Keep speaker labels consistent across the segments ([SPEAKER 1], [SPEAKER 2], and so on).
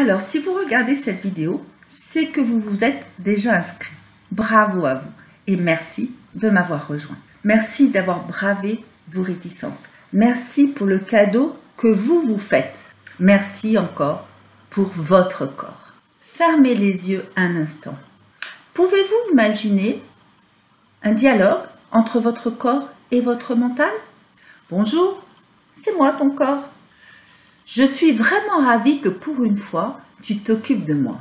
[SPEAKER 1] Alors, si vous regardez cette vidéo, c'est que vous vous êtes déjà inscrit. Bravo à vous et merci de m'avoir rejoint. Merci d'avoir bravé vos réticences. Merci pour le cadeau que vous vous faites. Merci encore pour votre corps. Fermez les yeux un instant. Pouvez-vous imaginer un dialogue entre votre corps et votre mental? Bonjour, c'est moi ton corps. Je suis vraiment ravie que pour une fois, tu t'occupes de moi.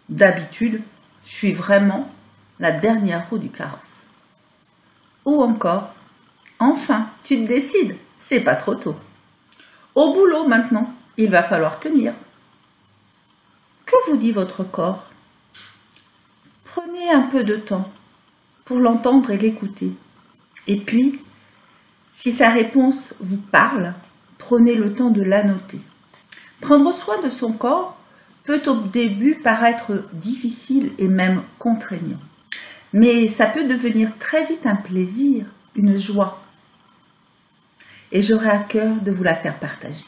[SPEAKER 1] D'habitude, je suis vraiment la dernière roue du carrosse. Ou encore, enfin, tu te décides, c'est pas trop tôt. Au boulot maintenant, il va falloir tenir. Que vous dit votre corps? Prenez un peu de temps pour l'entendre et l'écouter. Et puis, si sa réponse vous parle, prenez le temps de la noter. Prendre soin de son corps peut au début paraître difficile et même contraignant. Mais ça peut devenir très vite un plaisir, une joie. Et j'aurai à cœur de vous la faire partager.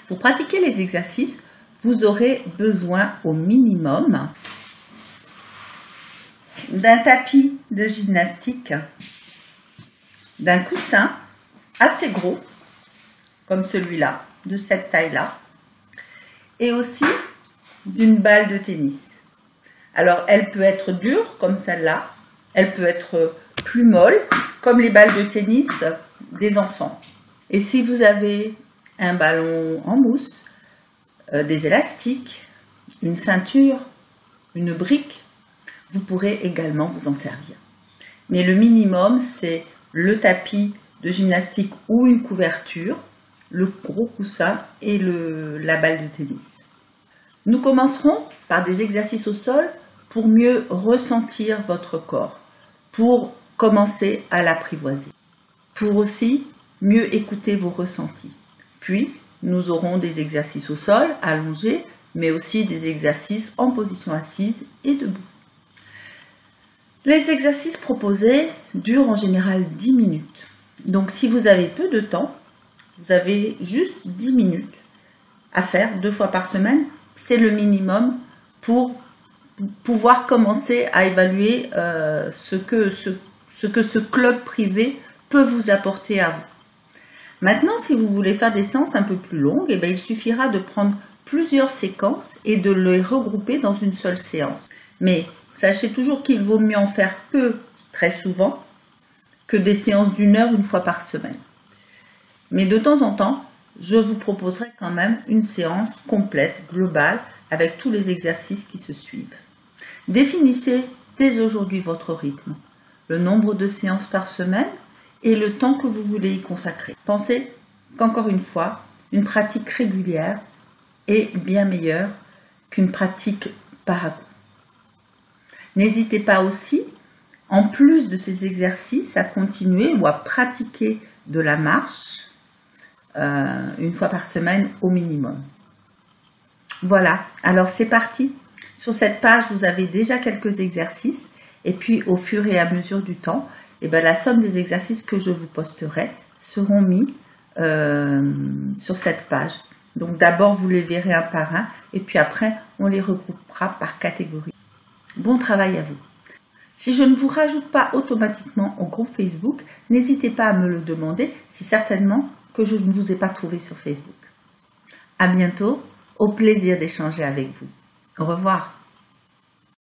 [SPEAKER 1] Pour pratiquer les exercices, vous aurez besoin au minimum d'un tapis de gymnastique, d'un coussin assez gros, comme celui-là, de cette taille-là, et aussi d'une balle de tennis. Alors, elle peut être dure, comme celle-là, elle peut être plus molle, comme les balles de tennis des enfants. Et si vous avez un ballon en mousse, des élastiques, une ceinture, une brique, vous pourrez également vous en servir. Mais le minimum, c'est le tapis de gymnastique ou une couverture, le gros coussin et la balle de tennis. Nous commencerons par des exercices au sol pour mieux ressentir votre corps, pour commencer à l'apprivoiser, pour aussi mieux écouter vos ressentis. Puis, nous aurons des exercices au sol, allongés, mais aussi des exercices en position assise et debout. Les exercices proposés durent en général 10 minutes. Donc, si vous avez peu de temps, vous avez juste 10 minutes à faire 2 fois par semaine. C'est le minimum pour pouvoir commencer à évaluer ce que ce club privé peut vous apporter à vous. Maintenant, si vous voulez faire des séances un peu plus longues, eh bien, il suffira de prendre plusieurs séquences et de les regrouper dans une seule séance. Mais sachez toujours qu'il vaut mieux en faire peu très souvent que des séances d'1 heure une fois par semaine. Mais de temps en temps, je vous proposerai quand même une séance complète, globale, avec tous les exercices qui se suivent. Définissez dès aujourd'hui votre rythme, le nombre de séances par semaine et le temps que vous voulez y consacrer. Pensez qu'encore une fois, une pratique régulière est bien meilleure qu'une pratique par à coup. N'hésitez pas aussi, en plus de ces exercices, à continuer ou à pratiquer de la marche une fois par semaine au minimum. Voilà, alors c'est parti. Sur cette page, vous avez déjà quelques exercices et puis au fur et à mesure du temps, la somme des exercices que je vous posterai seront mis sur cette page. Donc d'abord, vous les verrez un par un et puis après, on les regroupera par catégorie. Bon travail à vous. Si je ne vous rajoute pas automatiquement au groupe Facebook, n'hésitez pas à me le demander, c'est certainement que je ne vous ai pas trouvé sur Facebook. À bientôt, au plaisir d'échanger avec vous. Au revoir.